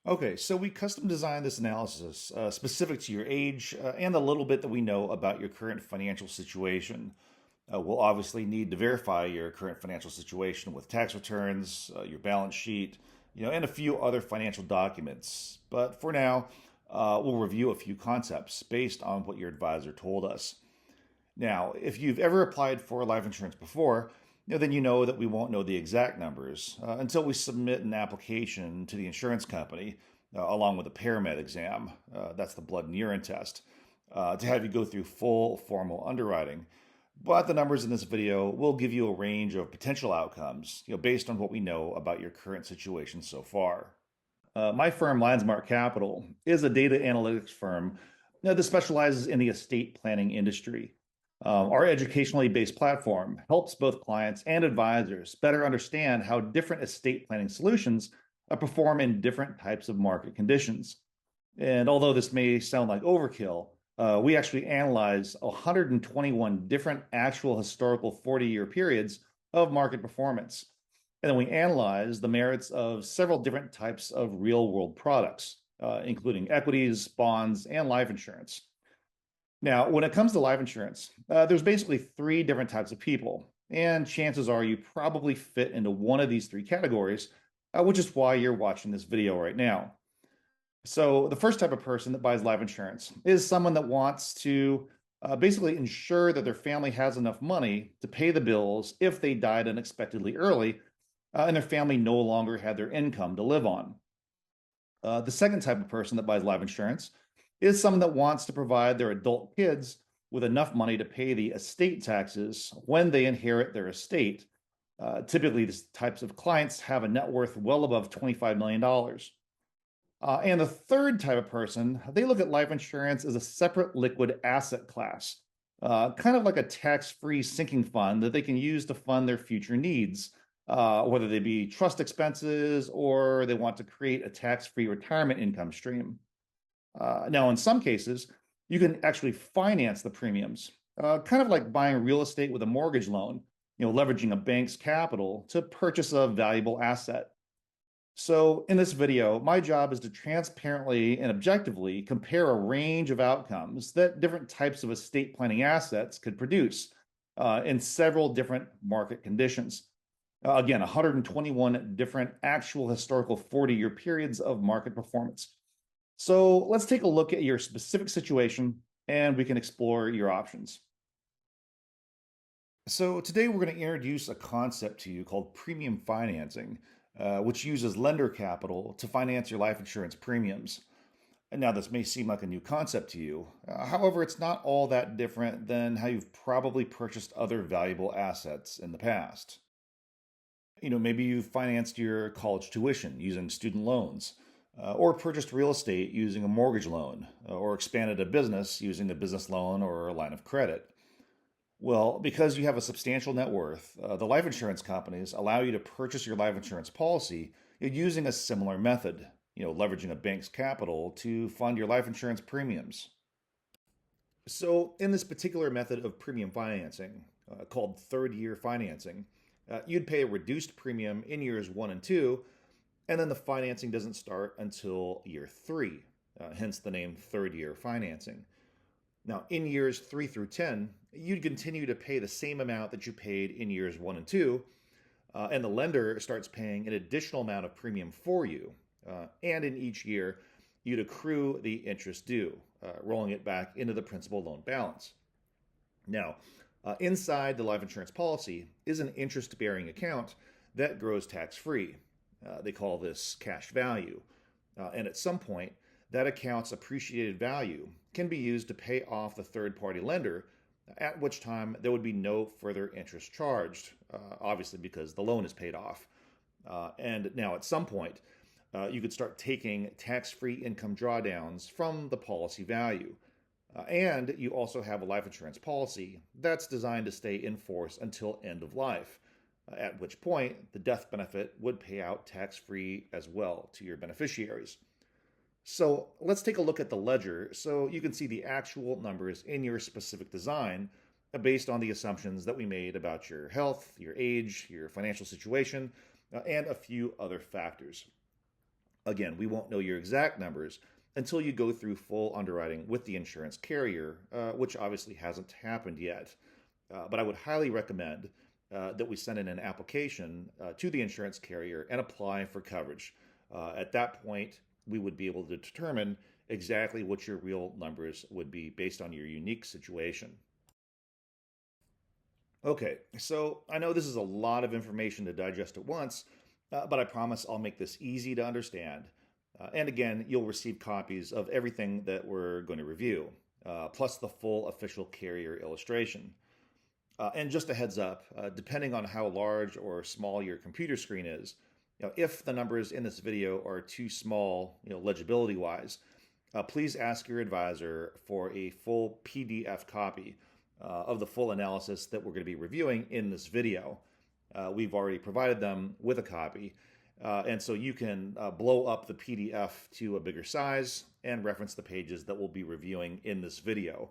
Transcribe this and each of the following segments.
Okay, so we custom designed this analysis specific to your age and a little bit that we know about your current financial situation. We'll obviously need to verify your current financial situation with tax returns, your balance sheet, and a few other financial documents. But for now, we'll review a few concepts based on what your advisor told us. Now, if you've ever applied for life insurance before, then you know that we won't know the exact numbers until we submit an application to the insurance company along with a paramed exam. That's the blood and urine test to have you go through full formal underwriting. But the numbers in this video will give you a range of potential outcomes, based on what we know about your current situation so far. My firm, Landsmark Capital, is a data analytics firm that specializes in the estate planning industry. Our educationally based platform helps both clients and advisors better understand how different estate planning solutions perform in different types of market conditions. And although this may sound like overkill, we actually analyze 121 different actual historical 40-year periods of market performance. And then we analyze the merits of several different types of real world products, including equities, bonds, and life insurance. Now, when it comes to life insurance, there's basically three different types of people, and chances are you probably fit into one of these three categories, which is why you're watching this video right now. So, the first type of person that buys life insurance is someone that wants to basically ensure that their family has enough money to pay the bills if they died unexpectedly early and their family no longer had their income to live on. The second type of person that buys life insurance is someone that wants to provide their adult kids with enough money to pay the estate taxes when they inherit their estate. Typically, these types of clients have a net worth well above $25 million. And the third type of person, they look at life insurance as a separate liquid asset class, kind of like a tax-free sinking fund that they can use to fund their future needs, whether they be trust expenses or they want to create a tax-free retirement income stream. Now, in some cases, you can actually finance the premiums, kind of like buying real estate with a mortgage loan, leveraging a bank's capital to purchase a valuable asset. So, in this video, my job is to transparently and objectively compare a range of outcomes that different types of estate planning assets could produce in several different market conditions. Again, 121 different actual historical 40-year periods of market performance. So, let's take a look at your specific situation and we can explore your options. So, today we're going to introduce a concept to you called premium financing, which uses lender capital to finance your life insurance premiums. And now, this may seem like a new concept to you. However, it's not all that different than how you've probably purchased other valuable assets in the past. Maybe you financed your college tuition using student loans, or purchased real estate using a mortgage loan, or expanded a business using a business loan or a line of credit. Well, because you have a substantial net worth, the life insurance companies allow you to purchase your life insurance policy using a similar method, leveraging a bank's capital to fund your life insurance premiums. So, in this particular method of premium financing, called third year financing, you'd pay a reduced premium in years one and two, and then the financing doesn't start until year three, hence the name third year financing. Now, in years 3 through 10, you'd continue to pay the same amount that you paid in years 1 and 2, and the lender starts paying an additional amount of premium for you. And in each year, you'd accrue the interest due, rolling it back into the principal loan balance. Now, inside the life insurance policy is an interest bearing account that grows tax free. They call this cash value. And at some point, that account's appreciated value can be used to pay off the third party lender, at which time there would be no further interest charged, obviously because the loan is paid off. And now at some point, you could start taking tax free income drawdowns from the policy value. And you also have a life insurance policy that's designed to stay in force until end of life, at which point the death benefit would pay out tax free as well to your beneficiaries. So let's take a look at the ledger so you can see the actual numbers in your specific design based on the assumptions that we made about your health, your age, your financial situation, and a few other factors. Again, we won't know your exact numbers until you go through full underwriting with the insurance carrier, which obviously hasn't happened yet. But I would highly recommend that we send in an application to the insurance carrier and apply for coverage. At that point, we would be able to determine exactly what your real numbers would be based on your unique situation. Okay, so I know this is a lot of information to digest at once, but I promise I'll make this easy to understand. And again, you'll receive copies of everything that we're going to review, plus the full official carrier illustration. And just a heads up, depending on how large or small your computer screen is, if the numbers in this video are too small, legibility wise, please ask your advisor for a full PDF copy of the full analysis that we're going to be reviewing in this video. We've already provided them with a copy, and so you can blow up the PDF to a bigger size and reference the pages that we'll be reviewing in this video.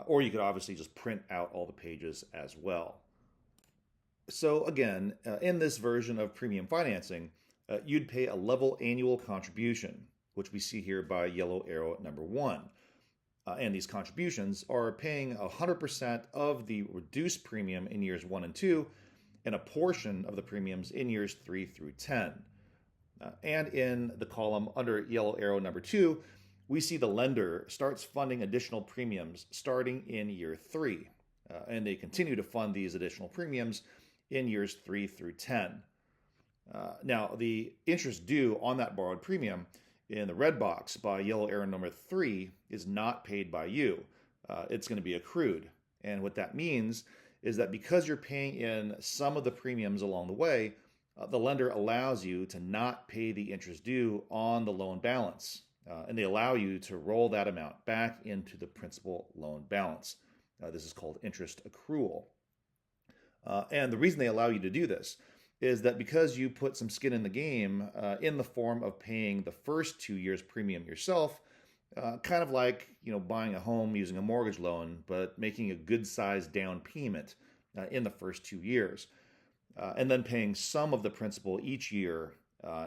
Or you could obviously just print out all the pages as well. So again, in this version of premium financing, you'd pay a level annual contribution, which we see here by yellow arrow number 1. And these contributions are paying 100% of the reduced premium in years 1 and 2, and a portion of the premiums in years 3 through 10. And in the column under yellow arrow number 2, we see the lender starts funding additional premiums starting in year 3. And they continue to fund these additional premiums in years 3 through 10. Now, the interest due on that borrowed premium in the red box by yellow arrow number 3 is not paid by you. It's going to be accrued. And what that means is that because you're paying in some of the premiums along the way, the lender allows you to not pay the interest due on the loan balance. And they allow you to roll that amount back into the principal loan balance. This is called interest accrual. And the reason they allow you to do this is that because you put some skin in the game in the form of paying the first 2 years premium yourself, kind of like buying a home using a mortgage loan, but making a good sized down payment in the first 2 years, and then paying some of the principal each year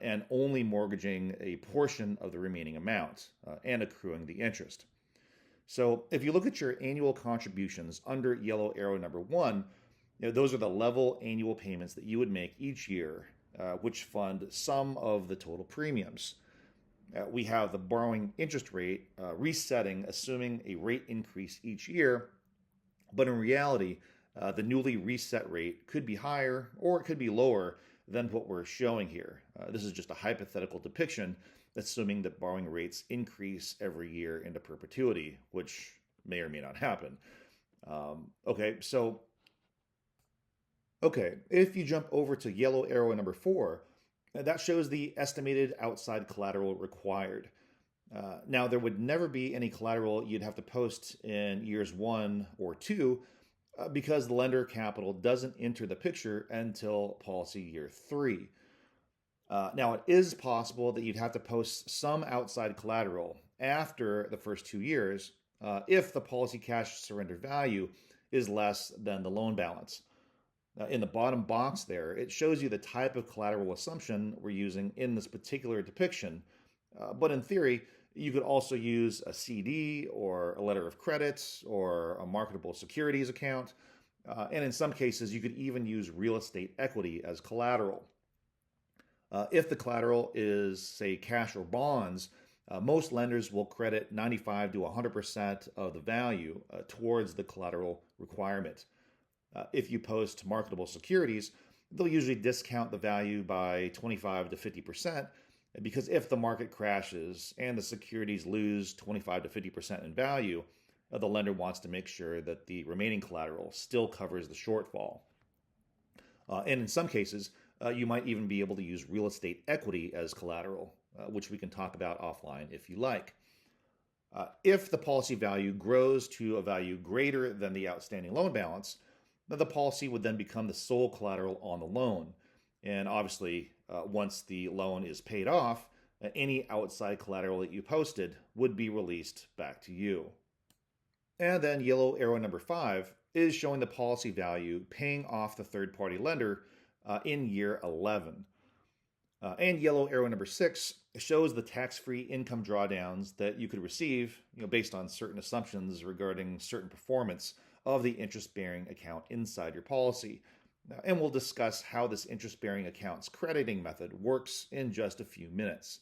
and only mortgaging a portion of the remaining amount and accruing the interest. So if you look at your annual contributions under yellow arrow number 1, those are the level annual payments that you would make each year, which fund some of the total premiums. We have the borrowing interest rate resetting, assuming a rate increase each year, but in reality, the newly reset rate could be higher or it could be lower than what we're showing here. This is just a hypothetical depiction, assuming that borrowing rates increase every year into perpetuity, which may or may not happen. Okay, if you jump over to yellow arrow number 4, that shows the estimated outside collateral required. Now, there would never be any collateral you'd have to post in years 1 or 2 because the lender capital doesn't enter the picture until policy year 3. Now, it is possible that you'd have to post some outside collateral after the first 2 years if the policy cash surrender value is less than the loan balance. In the bottom box there, it shows you the type of collateral assumption we're using in this particular depiction. But in theory, you could also use a CD or a letter of credit or a marketable securities account. And in some cases, you could even use real estate equity as collateral. If the collateral is, say, cash or bonds, most lenders will credit 95 to 100% of the value towards the collateral requirement. If you post marketable securities, they'll usually discount the value by 25 to 50%, because if the market crashes and the securities lose 25 to 50% in value, the lender wants to make sure that the remaining collateral still covers the shortfall. And in some cases, you might even be able to use real estate equity as collateral, which we can talk about offline if you like. If the policy value grows to a value greater than the outstanding loan balance, the policy would then become the sole collateral on the loan. And obviously, once the loan is paid off, any outside collateral that you posted would be released back to you. And then yellow arrow number 5 is showing the policy value paying off the third-party lender in year 11. And yellow arrow number 6 shows the tax-free income drawdowns that you could receive, based on certain assumptions regarding certain performance of the interest-bearing account inside your policy. And we'll discuss how this interest-bearing account's crediting method works in just a few minutes.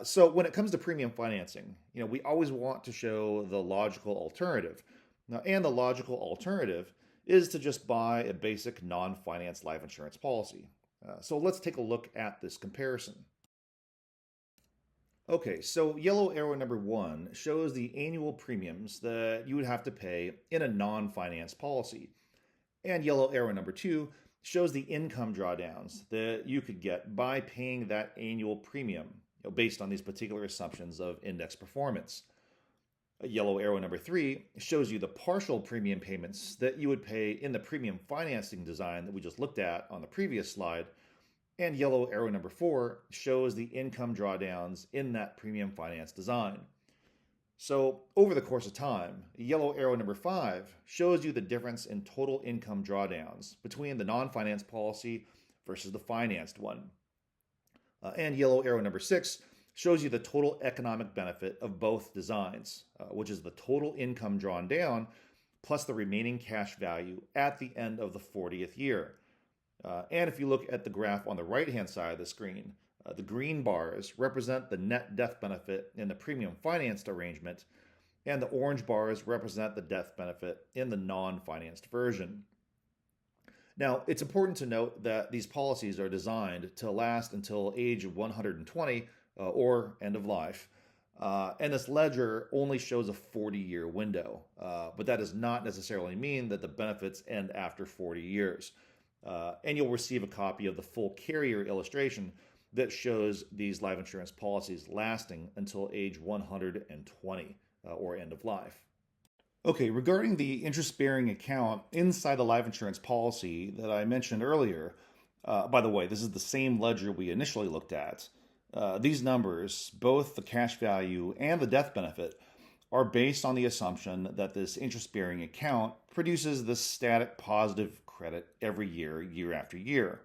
So when it comes to premium financing, we always want to show the logical alternative. And the logical alternative is to just buy a basic non-finance life insurance policy. So let's take a look at this comparison. Okay, so yellow arrow number 1 shows the annual premiums that you would have to pay in a non-finance policy. And yellow arrow number 2 shows the income drawdowns that you could get by paying that annual premium, based on these particular assumptions of index performance. Yellow arrow number 3 shows you the partial premium payments that you would pay in the premium financing design that we just looked at on the previous slide. And yellow arrow number 4 shows the income drawdowns in that premium finance design. So over the course of time, yellow arrow number 5 shows you the difference in total income drawdowns between the non-finance policy versus the financed one. And yellow arrow number 6 shows you the total economic benefit of both designs, which is the total income drawn down plus the remaining cash value at the end of the 40th year. And if you look at the graph on the right-hand side of the screen, the green bars represent the net death benefit in the premium financed arrangement, and the orange bars represent the death benefit in the non-financed version. Now, it's important to note that these policies are designed to last until age 120 or end of life. And this ledger only shows a 40-year window, but that does not necessarily mean that the benefits end after 40 years. And you'll receive a copy of the full carrier illustration that shows these life insurance policies lasting until age 120 or end of life. Okay, regarding the interest-bearing account inside the life insurance policy that I mentioned earlier, by the way, this is the same ledger we initially looked at. These numbers, both the cash value and the death benefit, are based on the assumption that this interest-bearing account produces this static positive credit every year, year after year.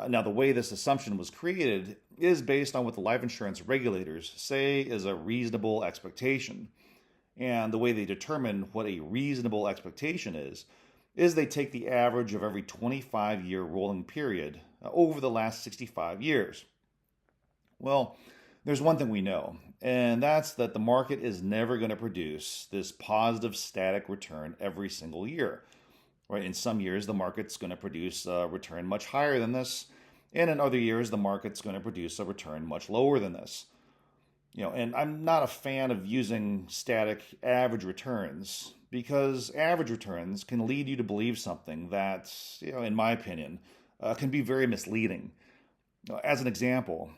Now, the way this assumption was created is based on what the life insurance regulators say is a reasonable expectation. And the way they determine what a reasonable expectation is they take the average of every 25-year rolling period over the last 65 years. Well, there's one thing we know, and that's that the market is never going to produce this positive static return every single year. Right? In some years, the market's going to produce a return much higher than this, and in other years, the market's going to produce a return much lower than this. And I'm not a fan of using static average returns because average returns can lead you to believe something that, in my opinion, can be very misleading. As an example,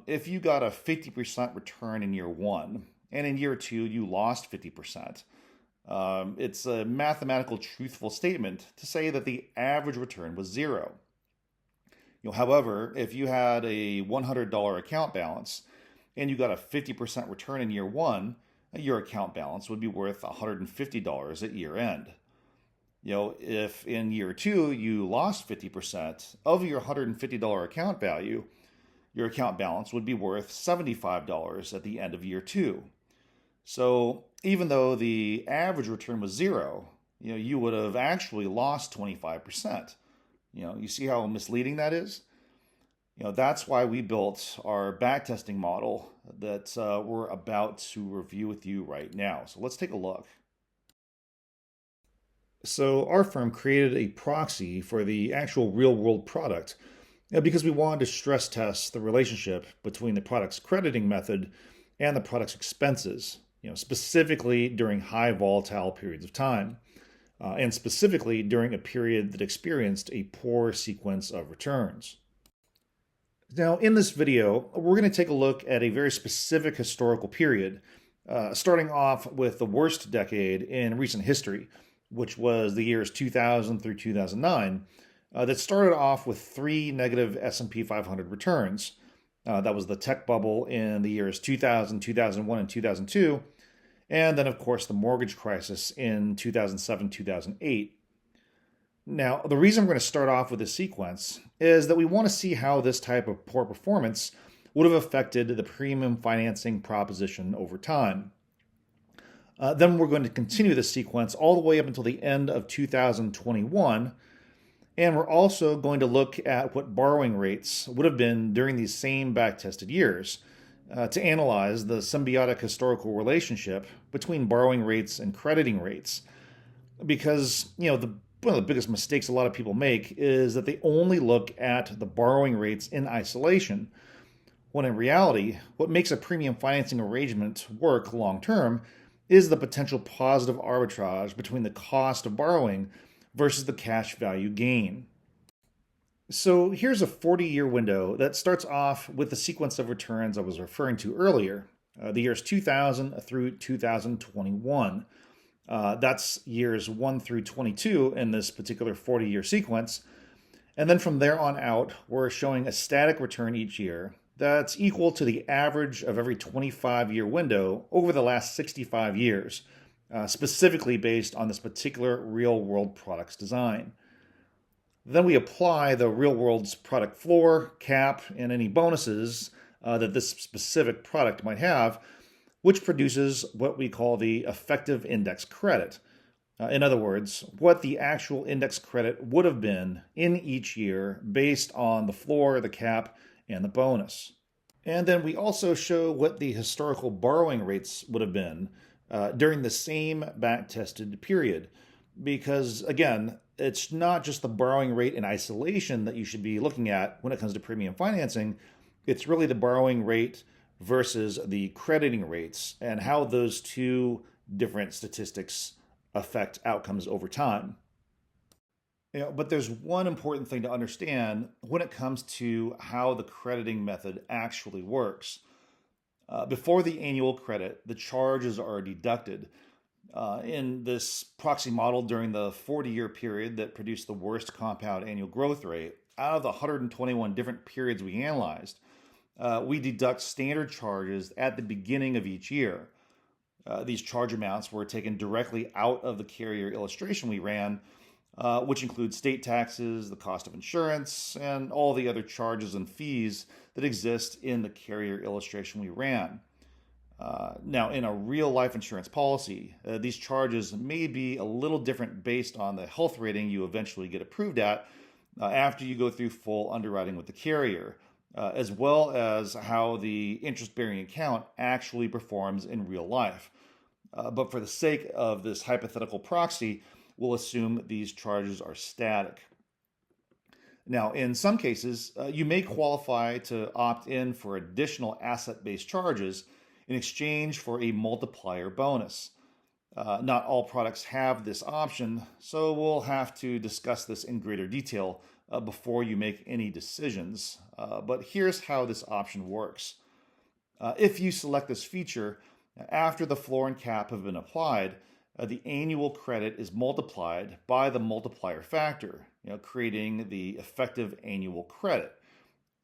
if you got a 50% return in year 1 and in year 2 you lost 50%, it's a mathematical truthful statement to say that the average return was 0. However, if you had a $100 account balance and you got a 50% return in year 1, your account balance would be worth $150 at year end. If in year 2 you lost 50% of your $150 account value, your account balance would be worth $75 at the end of year 2. So even though the average return was 0, you would have actually lost 25%. You see how misleading that is? That's why we built our backtesting model that we're about to review with you right now. So let's take a look. So our firm created a proxy for the actual real-world product because we wanted to stress test the relationship between the product's crediting method and the product's expenses, specifically during high volatile periods of time, and specifically during a period that experienced a poor sequence of returns. Now, in this video, we're going to take a look at a very specific historical period, starting off with the worst decade in recent history, which was the years 2000 through 2009, that started off with 3 negative S&P 500 returns. That was the tech bubble in the years 2000, 2001, and 2002, and then, of course, the mortgage crisis in 2007, 2008. Now, the reason we're going to start off with this sequence is that we want to see how this type of poor performance would have affected the premium financing proposition over time. Then we're going to continue this sequence all the way up until the end of 2021. And we're also going to look at what borrowing rates would have been during these same back-tested years to analyze the symbiotic historical relationship between borrowing rates and crediting rates. Because, one of the biggest mistakes a lot of people make is that they only look at the borrowing rates in isolation, when in reality, what makes a premium financing arrangement work long-term is the potential positive arbitrage between the cost of borrowing versus the cash value gain. So here's a 40-year window that starts off with the sequence of returns I was referring to earlier, the years 2000 through 2021. That's years 1 through 22 in this particular 40-year sequence. And then from there on out, we're showing a static return each year that's equal to the average of every 25-year window over the last 65 years, specifically based on this particular real-world product's design. Then we apply the real-world's product floor, cap, and any bonuses that this specific product might have, which produces what we call the effective index credit. In other words, what the actual index credit would have been in each year based on the floor, the cap, and the bonus. And then we also show what the historical borrowing rates would have been during the same back-tested period. Because, again, it's not just the borrowing rate in isolation that you should be looking at when it comes to premium financing. It's really the borrowing rate versus the crediting rates and how those two different statistics affect outcomes over time. But there's one important thing to understand when it comes to how the crediting method actually works. Before the annual credit, the charges are deducted. In this proxy model during the 40-year period that produced the worst compound annual growth rate, out of the 121 different periods we analyzed, we deduct standard charges at the beginning of each year. These charge amounts were taken directly out of the carrier illustration we ran, which includes state taxes, the cost of insurance, and all the other charges and fees that exist in the carrier illustration we ran. Now, in a real life insurance policy, these charges may be a little different based on the health rating you eventually get approved at after you go through full underwriting with the carrier, as well as how the interest-bearing account actually performs in real life. But for the sake of this hypothetical proxy, we'll assume these charges are static. Now, in some cases, you may qualify to opt in for additional asset-based charges in exchange for a multiplier bonus. Not all products have this option, so we'll have to discuss this in greater detail before you make any decisions. But here's how this option works. If you select this feature, after the floor and cap have been applied, the annual credit is multiplied by the multiplier factor, creating the effective annual credit,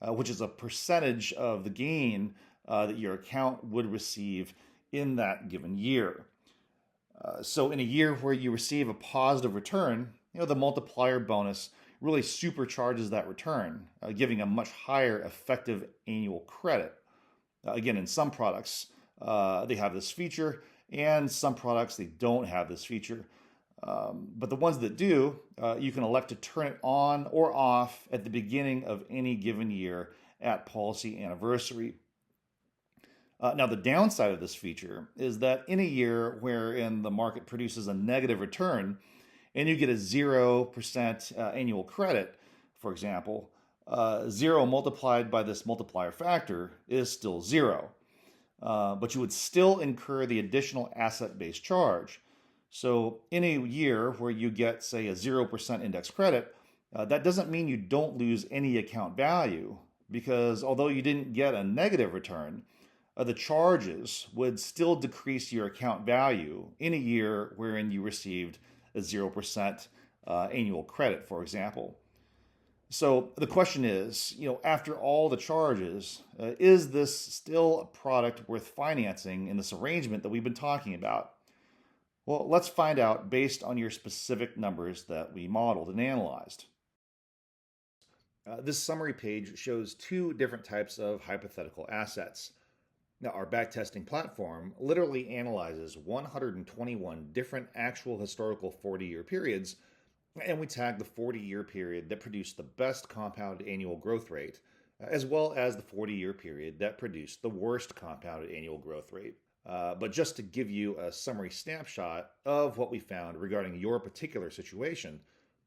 which is a percentage of the gain that your account would receive in that given year. So in a year where you receive a positive return, the multiplier bonus really supercharges that return, giving a much higher effective annual credit. Again, in some products, they have this feature, and some products, they don't have this feature. But the ones that do, you can elect to turn it on or off at the beginning of any given year at policy anniversary. Now, the downside of this feature is that in a year wherein the market produces a negative return and you get a 0% annual credit, for example, 0 multiplied by this multiplier factor is still 0. But you would still incur the additional asset-based charge. So in a year where you get, say, a 0% index credit, that doesn't mean you don't lose any account value, because although you didn't get a negative return, the charges would still decrease your account value in a year wherein you received a 0% annual credit, for example. So the question is, after all the charges, is this still a product worth financing in this arrangement that we've been talking about? Well, let's find out based on your specific numbers that we modeled and analyzed. This summary page shows two different types of hypothetical assets. Now, our backtesting platform literally analyzes 121 different actual historical 40-year periods, and we tag the 40-year period that produced the best compounded annual growth rate, as well as the 40-year period that produced the worst compounded annual growth rate. But just to give you a summary snapshot of what we found regarding your particular situation,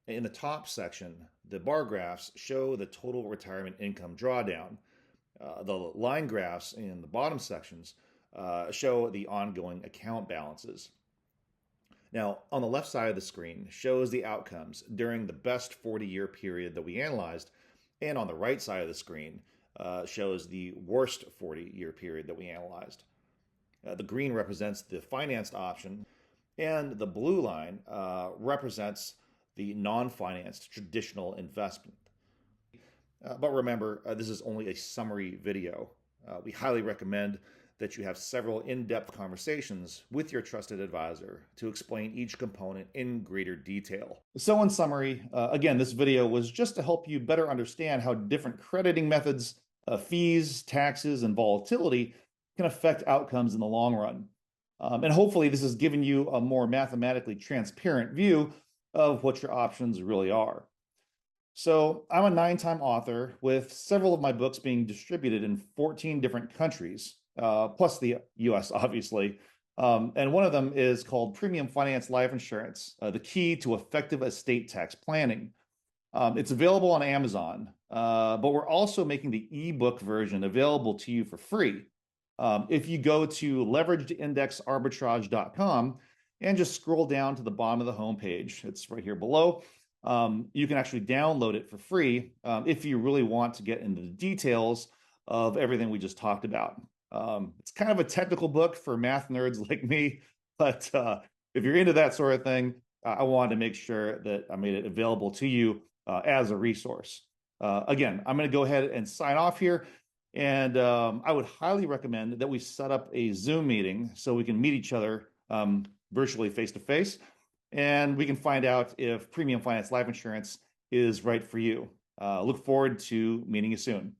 in the top section, the bar graphs show the total retirement income drawdown. The line graphs in the bottom sections show the ongoing account balances. Now, on the left side of the screen shows the outcomes during the best 40-year period that we analyzed, and on the right side of the screen shows the worst 40-year period that we analyzed. The green represents the financed option, and the blue line represents the non-financed traditional investment. But remember, this is only a summary video. We highly recommend that you have several in-depth conversations with your trusted advisor to explain each component in greater detail. So in summary, again, this video was just to help you better understand how different crediting methods, fees, taxes, and volatility can affect outcomes in the long run. And hopefully this has given you a more mathematically transparent view of what your options really are. So I'm a 9-time author with several of my books being distributed in 14 different countries, plus the US, obviously. And one of them is called Premium Finance Life Insurance, the Key to Effective Estate Tax Planning. It's available on Amazon, but we're also making the ebook version available to you for free. If you go to leveragedindexarbitrage.com and just scroll down to the bottom of the homepage, it's right here below. You can actually download it for free if you really want to get into the details of everything we just talked about. It's kind of a technical book for math nerds like me, but if you're into that sort of thing, I wanted to make sure that I made it available to you as a resource. Again, I'm going to go ahead and sign off here. And I would highly recommend that we set up a Zoom meeting so we can meet each other virtually face-to-face, and we can find out if Premium Finance Life Insurance is right for you. Look forward to meeting you soon.